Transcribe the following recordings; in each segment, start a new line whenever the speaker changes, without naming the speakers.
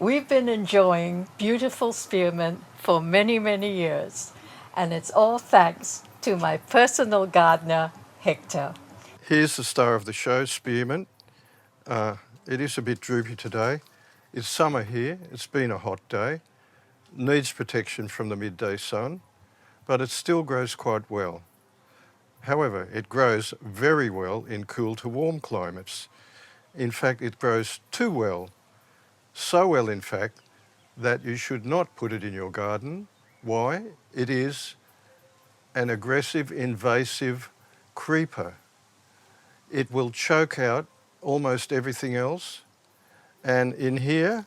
We've been enjoying beautiful spearmint for many, many years, and it's all thanks to my personal gardener, Hector.
Here's the star of the show, Spearmint. It is a bit droopy today. It's summer here, it's been a hot day, needs protection from the midday sun, but it still grows quite well. However, it grows very well in cool to warm climates. In fact, it grows too well, so well in fact, that you should not put it in your garden. Why? It is an aggressive, invasive creeper. It will choke out almost everything else, and in here,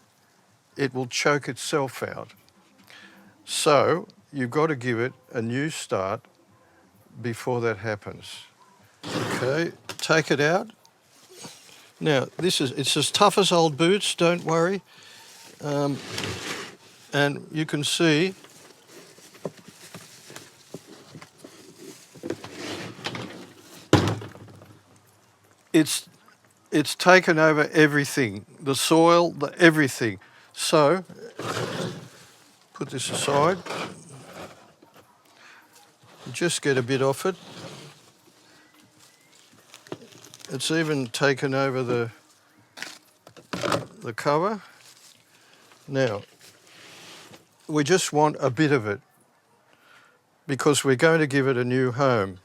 it will choke itself out. So you've got to give it a new start before that happens. Okay, take it out. Now, it's as tough as old boots, don't worry. And you can see it's taken over everything, the soil, everything. So, put this aside, just get a bit off it. It's even taken over the cover. Now, we just want a bit of it because we're going to give it a new home.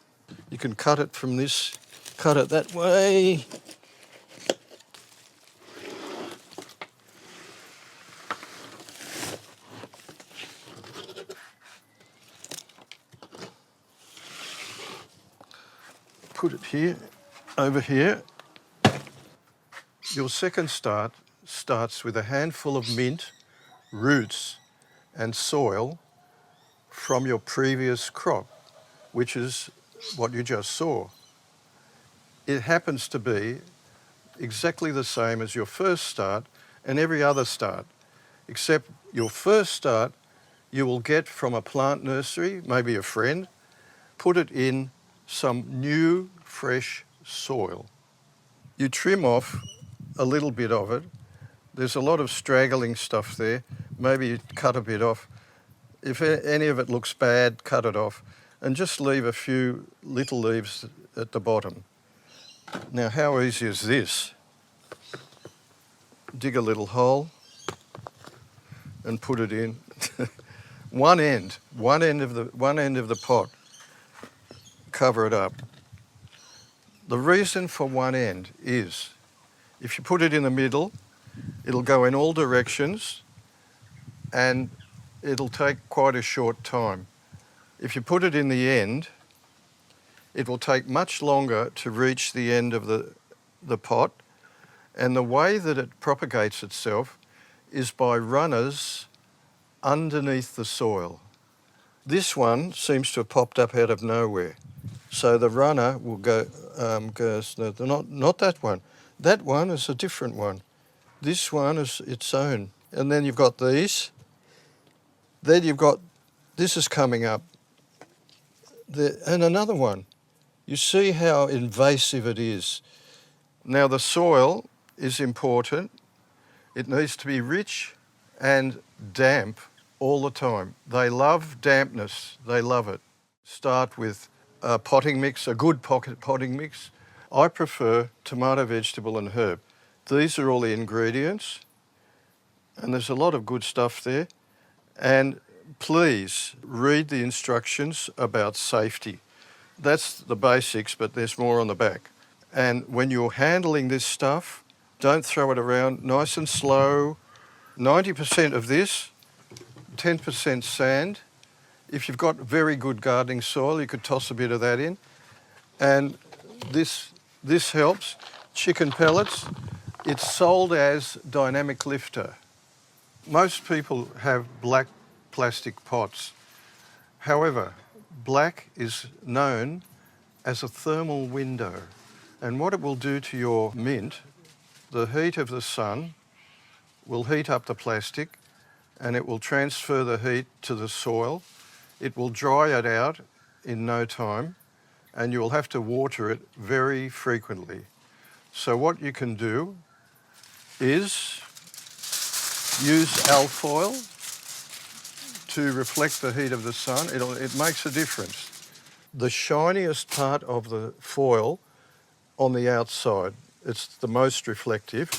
You can cut it from this, cut it that way. Put it here, over here. Your second starts with a handful of mint, roots and soil from your previous crop, which is what you just saw. It happens to be exactly the same as your first start and every other start, except your first start you will get from a plant nursery, maybe a friend, put it in some new, fresh soil. You trim off a little bit of it. There's a lot of straggling stuff there. Maybe you cut a bit off. If any of it looks bad, cut it off. And just leave a few little leaves at the bottom. Now, how easy is this? Dig a little hole and put it in. one end of the pot. Cover it up. The reason for one end is if you put it in the middle, it'll go in all directions and it'll take quite a short time. If you put it in the end, it will take much longer to reach the end of the pot, and the way that it propagates itself is by runners underneath the soil. This one seems to have popped up out of nowhere. So the runner will not that one. That one is a different one. This one is its own. And then you've got these. Then you've got, this is coming up. And another one. You see how invasive it is. Now the soil is important. It needs to be rich and damp all the time. They love dampness. They love it. Start with a potting mix, a good potting mix. I prefer tomato, vegetable and herb. These are all the ingredients and there's a lot of good stuff there. And please read the instructions about safety. That's the basics, but there's more on the back. And when you're handling this stuff, don't throw it around, nice and slow. 90% of this, 10% sand. If you've got very good gardening soil, you could toss a bit of that in. And this helps. Chicken pellets, it's sold as dynamic lifter. Most people have black plastic pots. However, black is known as a thermal window. And what it will do to your mint, the heat of the sun will heat up the plastic and it will transfer the heat to the soil. It will dry it out in no time and you will have to water it very frequently. So what you can do is use alfoil to reflect the heat of the sun. It makes a difference. The shiniest part of the foil on the outside, it's the most reflective.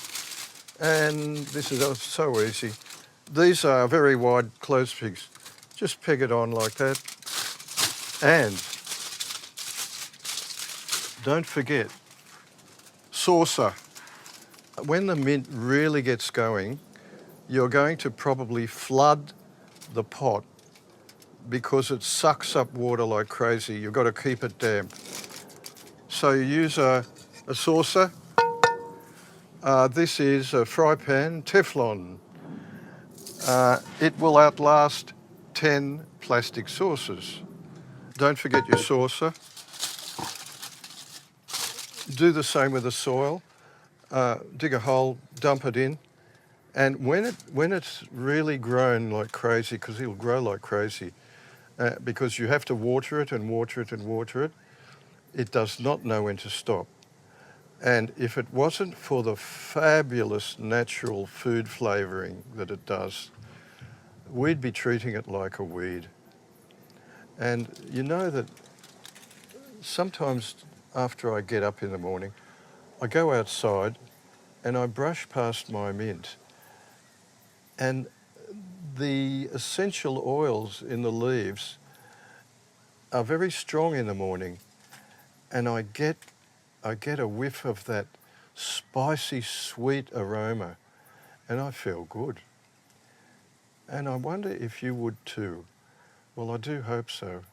And this is so easy. These are very wide clothespins. Just peg it on like that. And don't forget, saucer. When the mint really gets going, you're going to probably flood the pot because it sucks up water like crazy. You've got to keep it damp. So you use a saucer. This is a fry pan, Teflon. It will outlast 10 plastic saucers. Don't forget your saucer. Do the same with the soil. Dig a hole, dump it in. And when it's really grown like crazy, because it'll grow like crazy, because you have to water it and water it and water it, it does not know when to stop. And if it wasn't for the fabulous natural food flavouring that it does, we'd be treating it like a weed. And you know that sometimes after I get up in the morning, I go outside and I brush past my mint, and the essential oils in the leaves are very strong in the morning, and I get a whiff of that spicy, sweet aroma, and I feel good. And I wonder if you would too. Well, I do hope so.